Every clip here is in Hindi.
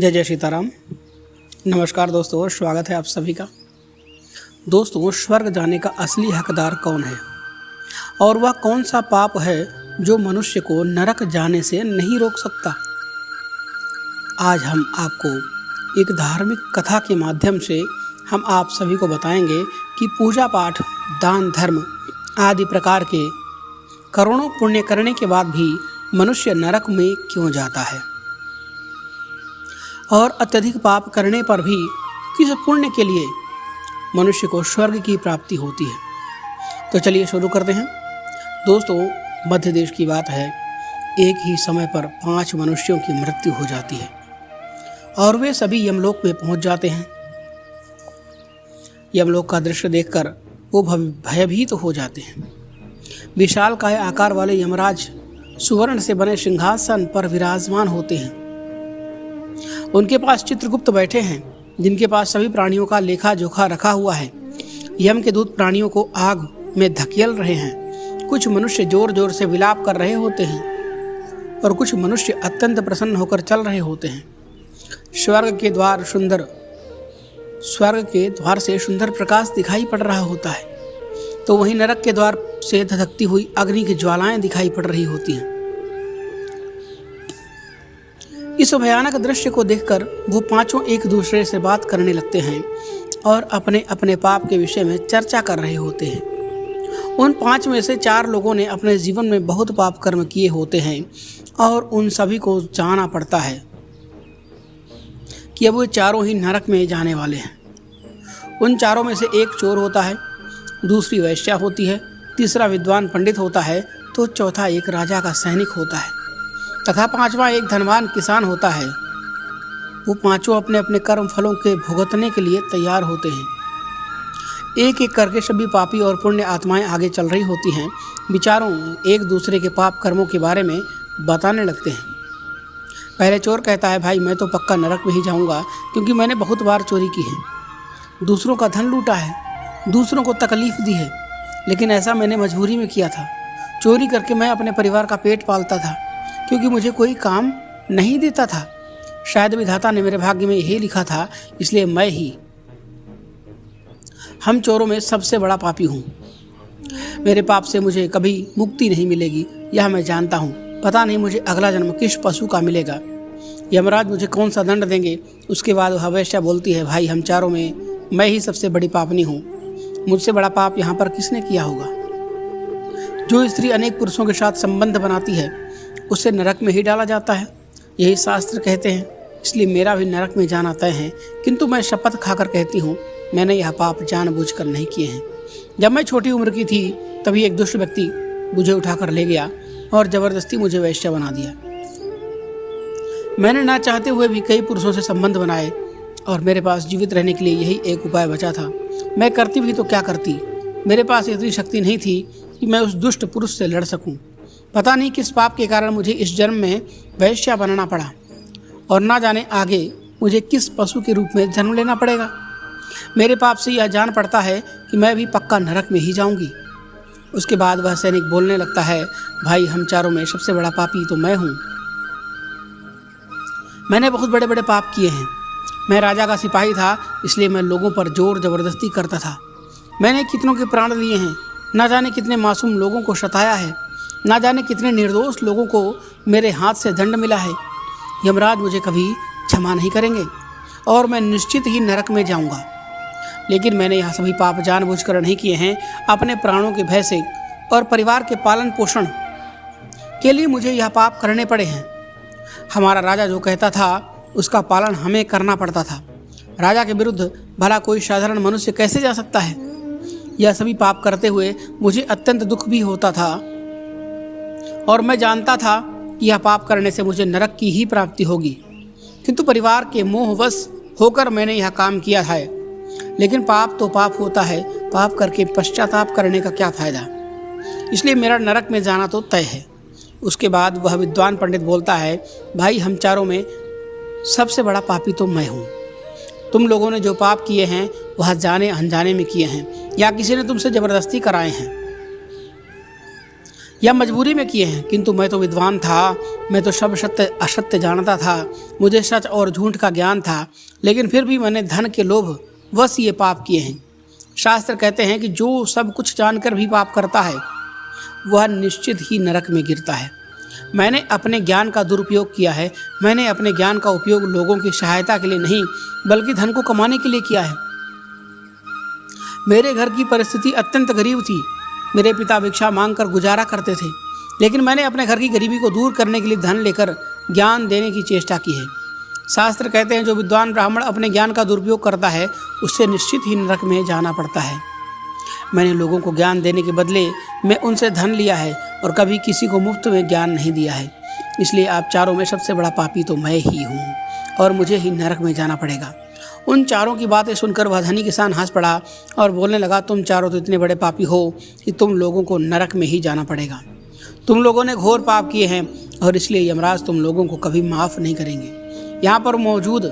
जय जय सीताराम। नमस्कार दोस्तों, स्वागत है आप सभी का। दोस्तों, स्वर्ग जाने का असली हकदार कौन है और वह कौन सा पाप है जो मनुष्य को नरक जाने से नहीं रोक सकता। आज हम आपको एक धार्मिक कथा के माध्यम से हम आप सभी को बताएंगे कि पूजा पाठ, दान धर्म आदि प्रकार के करोड़ों पुण्य करने के बाद भी मनुष्य नरक में क्यों जाता है और अत्यधिक पाप करने पर भी किस पुण्य के लिए मनुष्य को स्वर्ग की प्राप्ति होती है। तो चलिए शुरू करते हैं। दोस्तों, मध्य देश की बात है। एक ही समय पर 5 मनुष्यों की मृत्यु हो जाती है और वे सभी यमलोक में पहुंच जाते हैं। यमलोक का दृश्य देखकर वो भयभीत हो जाते हैं। विशालकाय आकार वाले यमराज सुवर्ण से बने सिंहासन पर विराजमान होते हैं। उनके पास चित्रगुप्त बैठे हैं, जिनके पास सभी प्राणियों का लेखा जोखा रखा हुआ है। यम के दूत प्राणियों को आग में धकेल रहे हैं। कुछ मनुष्य जोर जोर से विलाप कर रहे होते हैं और कुछ मनुष्य अत्यंत प्रसन्न होकर चल रहे होते हैं। स्वर्ग के द्वार से सुंदर प्रकाश दिखाई पड़ रहा होता है, तो वहीं नरक के द्वार से धधकती हुई अग्नि की ज्वालाएं दिखाई पड़ रही होती हैं। इस भयानक दृश्य को देखकर वो पांचों एक दूसरे से बात करने लगते हैं और अपने अपने पाप के विषय में चर्चा कर रहे होते हैं। उन 5 में से 4 लोगों ने अपने जीवन में बहुत पाप कर्म किए होते हैं और उन सभी को जानना पड़ता है कि अब वो चारों ही नरक में जाने वाले हैं। उन चारों में से एक चोर होता है, दूसरी वैश्या होती है, तीसरा विद्वान पंडित होता है, तो चौथा एक राजा का सैनिक होता है तथा 5वां एक धनवान किसान होता है। वो पांचों अपने अपने कर्म फलों के भुगतने के लिए तैयार होते हैं। एक एक करके सभी पापी और पुण्य आत्माएं आगे चल रही होती हैं। विचारों एक दूसरे के पाप कर्मों के बारे में बताने लगते हैं। पहले चोर कहता है, भाई मैं तो पक्का नरक में ही जाऊंगा, क्योंकि मैंने बहुत बार चोरी की है, दूसरों का धन लूटा है, दूसरों को तकलीफ दी है, लेकिन ऐसा मैंने मजबूरी में किया था। चोरी करके मैं अपने परिवार का पेट पालता था, क्योंकि मुझे कोई काम नहीं देता था। शायद विधाता ने मेरे भाग्य में यही लिखा था, इसलिए मैं ही हम चोरों में सबसे बड़ा पापी हूँ। मेरे पाप से मुझे कभी मुक्ति नहीं मिलेगी, यह मैं जानता हूँ। पता नहीं मुझे अगला जन्म किस पशु का मिलेगा, यमराज मुझे कौन सा दंड देंगे। उसके बाद वह वैश्या बोलती है, भाई हम चारों में मैं ही सबसे बड़ी पापनी हूँ, मुझसे बड़ा पाप यहाँ पर किसने किया होगा। जो स्त्री अनेक पुरुषों के साथ संबंध बनाती है उसे नरक में ही डाला जाता है, यही शास्त्र कहते हैं। इसलिए मेरा भी नरक में जाना तय है, किंतु मैं शपथ खाकर कहती हूँ मैंने यह पाप जानबूझकर नहीं किए हैं। जब मैं छोटी उम्र की थी तभी एक दुष्ट व्यक्ति मुझे उठाकर ले गया और जबरदस्ती मुझे वैश्या बना दिया। मैंने ना चाहते हुए भी कई पुरुषों से संबंध बनाए और मेरे पास जीवित रहने के लिए यही एक उपाय बचा था। मैं करती भी तो क्या करती, मेरे पास इतनी शक्ति नहीं थी कि मैं उस दुष्ट पुरुष से लड़ सकूं। पता नहीं किस पाप के कारण मुझे इस जन्म में वैश्या बनना पड़ा और ना जाने आगे मुझे किस पशु के रूप में जन्म लेना पड़ेगा। मेरे पाप से यह जान पड़ता है कि मैं भी पक्का नरक में ही जाऊंगी। उसके बाद वह सैनिक बोलने लगता है, भाई हम चारों में सबसे बड़ा पापी तो मैं हूँ। मैंने बहुत बड़े बड़े पाप किए हैं। मैं राजा का सिपाही था, इसलिए मैं लोगों पर जोर जबरदस्ती करता था। मैंने कितनों के प्राण लिए हैं, ना जाने कितने मासूम लोगों को सताया है, ना जाने कितने निर्दोष लोगों को मेरे हाथ से दंड मिला है। यमराज मुझे कभी क्षमा नहीं करेंगे और मैं निश्चित ही नरक में जाऊंगा। लेकिन मैंने यह सभी पाप जानबूझकर नहीं किए हैं, अपने प्राणों के भय से और परिवार के पालन पोषण के लिए मुझे यह पाप करने पड़े हैं। हमारा राजा जो कहता था उसका पालन हमें करना पड़ता था। राजा के विरुद्ध भला कोई साधारण मनुष्य कैसे जा सकता है। यह सभी पाप करते हुए मुझे अत्यंत दुख भी होता था और मैं जानता था कि यह पाप करने से मुझे नरक की ही प्राप्ति होगी, किंतु परिवार के मोहवश होकर मैंने यह काम किया है। लेकिन पाप तो पाप होता है, पाप करके पश्चाताप करने का क्या फायदा। इसलिए मेरा नरक में जाना तो तय है। उसके बाद वह विद्वान पंडित बोलता है, भाई हम चारों में सबसे बड़ा पापी तो मैं हूँ। तुम लोगों ने जो पाप किए हैं वह जाने अनजाने में किए हैं या किसी ने तुमसे जबरदस्ती कराए हैं। या मजबूरी में किए हैं, किंतु मैं तो विद्वान था, मैं तो सब सत्य असत्य जानता था, मुझे सच और झूठ का ज्ञान था, लेकिन फिर भी मैंने धन के लोभ वश ये पाप किए हैं। शास्त्र कहते हैं कि जो सब कुछ जानकर भी पाप करता है वह निश्चित ही नरक में गिरता है। मैंने अपने ज्ञान का दुरुपयोग किया है। मैंने अपने ज्ञान का उपयोग लोगों की सहायता के लिए नहीं, बल्कि धन को कमाने के लिए किया है। मेरे घर की परिस्थिति अत्यंत गरीब थी। मेरे पिता भिक्षा मांगकर गुजारा करते थे, लेकिन मैंने अपने घर की गरीबी को दूर करने के लिए धन लेकर ज्ञान देने की चेष्टा की है। शास्त्र कहते हैं जो विद्वान ब्राह्मण अपने ज्ञान का दुरुपयोग करता है उससे निश्चित ही नरक में जाना पड़ता है। मैंने लोगों को ज्ञान देने के बदले में उनसे धन लिया है और कभी किसी को मुफ्त में ज्ञान नहीं दिया है। इसलिए आप चारों में सबसे बड़ा पापी तो मैं ही हूँ और मुझे ही नरक में जाना पड़ेगा। उन चारों की बातें सुनकर वह धनी किसान हंस पड़ा और बोलने लगा, तुम चारों तो इतने बड़े पापी हो कि तुम लोगों को नरक में ही जाना पड़ेगा। तुम लोगों ने घोर पाप किए हैं और इसलिए यमराज तुम लोगों को कभी माफ़ नहीं करेंगे। यहाँ पर मौजूद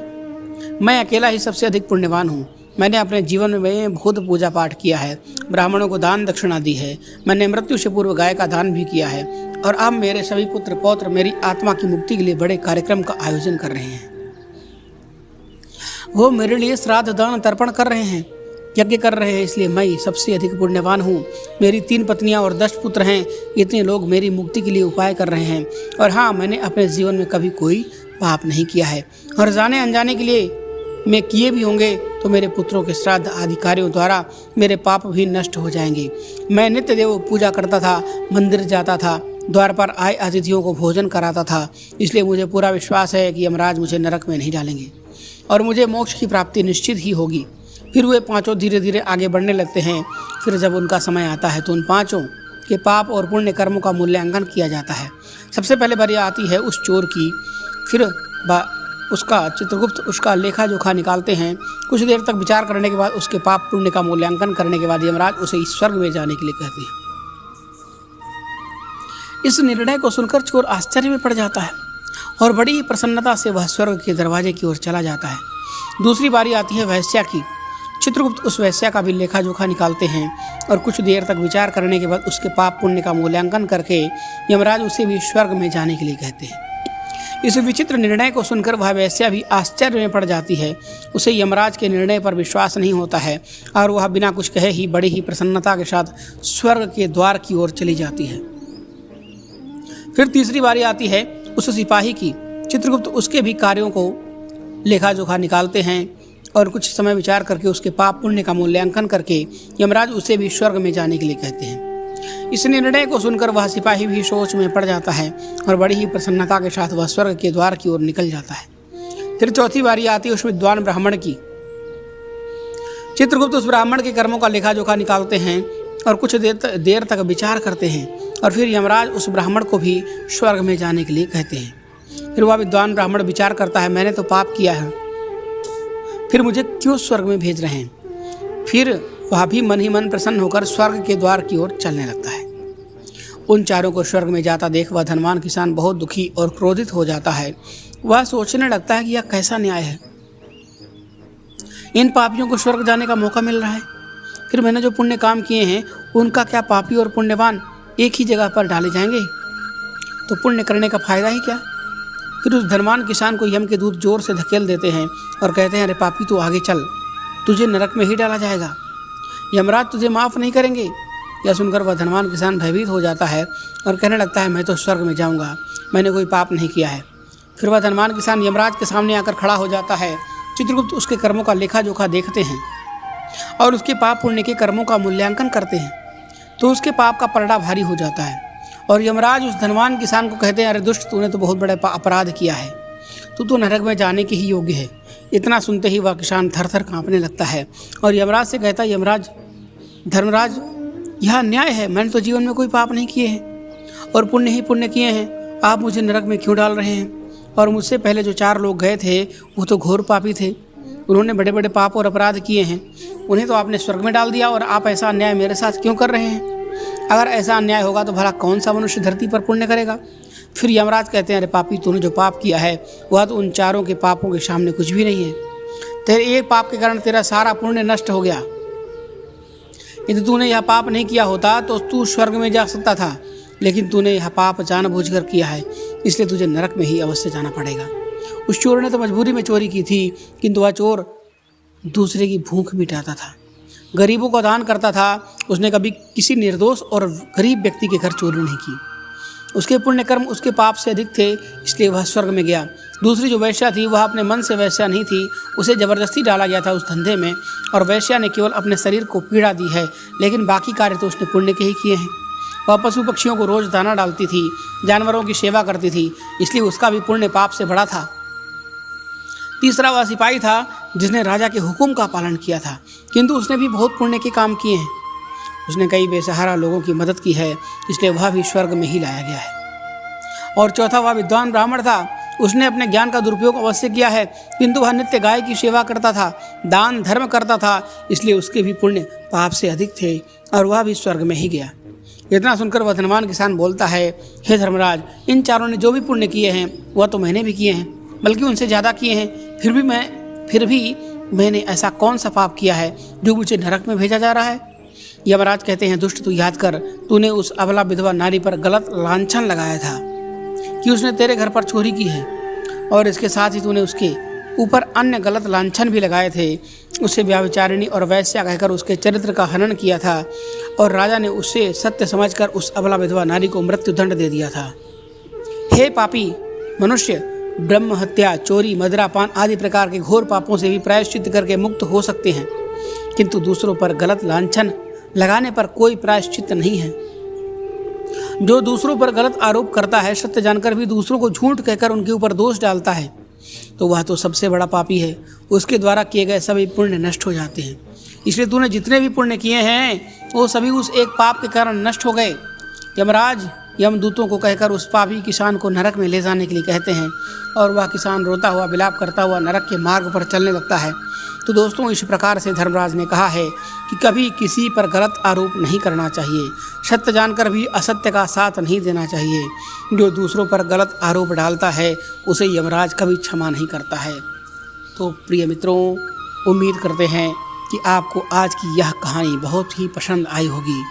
मैं अकेला ही सबसे अधिक पुण्यवान हूँ। मैंने अपने जीवन में बहुत पूजा पाठ किया है, ब्राह्मणों को दान दक्षिणा दी है, मैंने मृत्यु से पूर्व गाय का दान भी किया है और अब मेरे सभी पुत्र पौत्र मेरी आत्मा की मुक्ति के लिए बड़े कार्यक्रम का आयोजन कर रहे हैं। वो मेरे लिए श्राद्ध दान तर्पण कर रहे हैं, यज्ञ कर रहे हैं, इसलिए मैं सबसे अधिक पुण्यवान हूँ। मेरी 3 पत्नियाँ और 10 पुत्र हैं। इतने लोग मेरी मुक्ति के लिए उपाय कर रहे हैं। और हाँ, मैंने अपने जीवन में कभी कोई पाप नहीं किया है और जाने अनजाने के लिए मैं किए भी होंगे तो मेरे पुत्रों के श्राद्ध आदि कार्यों द्वारा मेरे पाप भी नष्ट हो जाएंगे। मैं नित्य देव पूजा करता था, मंदिर जाता था, द्वार पर आए अतिथियों को भोजन कराता था, इसलिए मुझे पूरा विश्वास है कि यमराज मुझे नरक में नहीं डालेंगे और मुझे मोक्ष की प्राप्ति निश्चित ही होगी। फिर वे पांचों धीरे धीरे आगे बढ़ने लगते हैं। फिर जब उनका समय आता है तो उन पांचों के पाप और पुण्य कर्मों का मूल्यांकन किया जाता है। सबसे पहले बारी आती है उस चोर की। फिर उसका चित्रगुप्त उसका लेखा जोखा निकालते हैं। कुछ देर तक विचार करने के बाद उसके पाप पुण्य का मूल्यांकन करने के बाद यमराज उसे स्वर्ग में जाने के लिए कहते हैं। इस निर्णय को सुनकर चोर आश्चर्य में पड़ जाता है और बड़ी ही प्रसन्नता से वह स्वर्ग के दरवाजे की ओर चला जाता है। दूसरी बारी आती है वैश्या की। चित्रगुप्त उस वैश्या का भी लेखा जोखा निकालते हैं और कुछ देर तक विचार करने के बाद उसके पाप पुण्य का मूल्यांकन करके यमराज उसे भी स्वर्ग में जाने के लिए कहते हैं। इस विचित्र निर्णय को सुनकर वह वैश्या भी आश्चर्य में पड़ जाती है। उसे यमराज के निर्णय पर विश्वास नहीं होता है और वह बिना कुछ कहे ही बड़ी ही प्रसन्नता के साथ स्वर्ग के द्वार की ओर चली जाती है। फिर तीसरी बारी आती है उस सिपाही की। चित्रगुप्त उसके भी कार्यों को लेखा जोखा निकालते हैं और कुछ समय विचार करके उसके पाप पुण्य का मूल्यांकन करके यमराज उसे भी स्वर्ग में जाने के लिए कहते हैं। इस निर्णय को सुनकर वह सिपाही भी सोच में पड़ जाता है और बड़ी ही प्रसन्नता के साथ वह स्वर्ग के द्वार की ओर निकल जाता है। फिर चौथी बारी आती है उस विद्वान ब्राह्मण की। चित्रगुप्त उस ब्राह्मण के कर्मों का लेखा जोखा निकालते हैं और कुछ देर तक विचार करते हैं और फिर यमराज उस ब्राह्मण को भी स्वर्ग में जाने के लिए कहते हैं। फिर वह विद्वान ब्राह्मण विचार करता है, मैंने तो पाप किया है, फिर मुझे क्यों स्वर्ग में भेज रहे हैं। फिर वह भी मन ही मन प्रसन्न होकर स्वर्ग के द्वार की ओर चलने लगता है। उन चारों को स्वर्ग में जाता देख वह धनवान किसान बहुत दुखी और क्रोधित हो जाता है। वह सोचने लगता है कि यह कैसा न्याय है, इन पापियों को स्वर्ग जाने का मौका मिल रहा है, फिर मैंने जो पुण्य काम किए हैं उनका क्या पापी और पुण्यवान एक ही जगह पर डाले जाएंगे, तो पुण्य करने का फायदा ही क्या। फिर उस धनवान किसान को यम के दूत जोर से धकेल देते हैं और कहते हैं, अरे पापी तू आगे चल, तुझे नरक में ही डाला जाएगा, यमराज तुझे माफ़ नहीं करेंगे। यह सुनकर वह धनवान किसान भयभीत हो जाता है और कहने लगता है, मैं तो स्वर्ग में जाऊंगा, मैंने कोई पाप नहीं किया है। फिर वह धनवान किसान यमराज के सामने आकर खड़ा हो जाता है। चित्रगुप्त उसके कर्मों का लेखा जोखा देखते हैं और उसके पाप पुण्य के कर्मों का मूल्यांकन करते हैं तो उसके पाप का पलड़ा भारी हो जाता है और यमराज उस धनवान किसान को कहते हैं, अरे दुष्ट, तूने तो बहुत बड़ा अपराध किया है, तू तो नरक में जाने के ही योग्य है। इतना सुनते ही वह किसान थर थर काँपने लगता है और यमराज से कहता है, यमराज, धर्मराज, यह अन्याय है, मैंने तो जीवन में कोई पाप नहीं किए हैं और पुण्य ही पुण्य किए हैं, आप मुझे नरक में क्यों डाल रहे हैं। और मुझसे पहले जो 4 लोग गए थे वो तो घोर पापी थे, उन्होंने बड़े बड़े पाप और अपराध किए हैं, उन्हें तो आपने स्वर्ग में डाल दिया और आप ऐसा अन्याय मेरे साथ क्यों कर रहे हैं। अगर ऐसा अन्याय होगा तो भला कौन सा मनुष्य धरती पर पुण्य करेगा। फिर यमराज कहते हैं, अरे पापी, तूने जो पाप किया है वह तो उन चारों के पापों के सामने कुछ भी नहीं है। तेरे एक पाप के कारण तेरा सारा पुण्य नष्ट हो गया। यदि तूने यह पाप नहीं किया होता तो तू स्वर्ग में जा सकता था, लेकिन तूने यह पाप जानबूझकर किया है, इसलिए तुझे नरक में ही अवश्य जाना पड़ेगा। उस चोर ने तो मजबूरी में चोरी की थी, किंतु वह चोर दूसरे की भूख मिटाता था, गरीबों को दान करता था। उसने कभी किसी निर्दोष और गरीब व्यक्ति के घर चोरी नहीं की। उसके पुण्य कर्म उसके पाप से अधिक थे, इसलिए वह स्वर्ग में गया। दूसरी जो वैश्या थी वह अपने मन से वैश्या नहीं थी, उसे ज़बरदस्ती डाला गया था उस धंधे में, और वैश्या ने केवल अपने शरीर को पीड़ा दी है, लेकिन बाकी कार्य तो उसने पुण्य के ही किए हैं। वह पशु पक्षियों को रोज़ दाना डालती थी, जानवरों की सेवा करती थी, इसलिए उसका भी पुण्य पाप से बड़ा था। तीसरा वह सिपाही था जिसने राजा के हुक्म का पालन किया था, किंतु उसने भी बहुत पुण्य के काम किए हैं। उसने कई बेसहारा लोगों की मदद की है, इसलिए वह भी स्वर्ग में ही लाया गया है। और चौथा वह विद्वान ब्राह्मण था, उसने अपने ज्ञान का दुरुपयोग अवश्य किया है, किंतु वह नित्य गाय की सेवा करता था, दान धर्म करता था, इसलिए उसके भी पुण्य पाप से अधिक थे और वह भी स्वर्ग में ही गया। इतना सुनकर वह धनवान किसान बोलता है, हे धर्मराज, इन चारों ने जो भी पुण्य किए हैं वह तो मैंने भी किए हैं, बल्कि उनसे ज़्यादा किए हैं। फिर भी मैंने ऐसा कौन सा पाप किया है जो मुझे नरक में भेजा जा रहा है। यमराज कहते हैं, दुष्ट, तू याद कर, तूने उस अबला विधवा नारी पर गलत लांछन लगाया था कि उसने तेरे घर पर चोरी की है, और इसके साथ ही तूने उसके ऊपर अन्य गलत लांछन भी लगाए थे। उसे व्यभिचारिणी और वैश्या कहकर उसके चरित्र का हनन किया था, और राजा ने उसे सत्य समझकर उस अबला विधवा नारी को मृत्युदंड दे दिया था। हे पापी मनुष्य, ब्रह्म हत्या, चोरी, मदिरापान आदि प्रकार के घोर पापों से भी प्रायश्चित करके मुक्त हो सकते हैं, किंतु दूसरों पर गलत लांछन लगाने पर कोई प्रायश्चित नहीं है। जो दूसरों पर गलत आरोप करता है, सत्य जानकर भी दूसरों को झूठ कहकर उनके ऊपर दोष डालता है, तो वह तो सबसे बड़ा पापी है। उसके द्वारा किए गए सभी पुण्य नष्ट हो जाते हैं। इसलिए तूने जितने भी पुण्य किए हैं वो सभी उस एक पाप के कारण नष्ट हो गए। यमराज यमदूतों को कहकर उस पापी किसान को नरक में ले जाने के लिए कहते हैं, और वह किसान रोता हुआ विलाप करता हुआ नरक के मार्ग पर चलने लगता है। तो दोस्तों, इस प्रकार से धर्मराज ने कहा है कि कभी किसी पर गलत आरोप नहीं करना चाहिए, सत्य जानकर भी असत्य का साथ नहीं देना चाहिए। जो दूसरों पर गलत आरोप डालता है उसे यमराज कभी क्षमा नहीं करता है। तो प्रिय मित्रों, उम्मीद करते हैं कि आपको आज की यह कहानी बहुत ही पसंद आई होगी।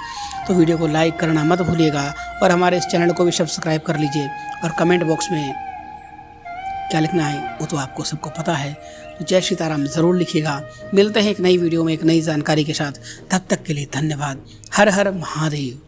तो वीडियो को लाइक करना मत भूलिएगा, और हमारे इस चैनल को भी सब्सक्राइब कर लीजिए। और कमेंट बॉक्स में क्या लिखना है वो तो आपको सबको पता है, तो जय सीताराम ज़रूर लिखिएगा। मिलते हैं एक नई वीडियो में एक नई जानकारी के साथ, तब तक के लिए धन्यवाद। हर हर महादेव।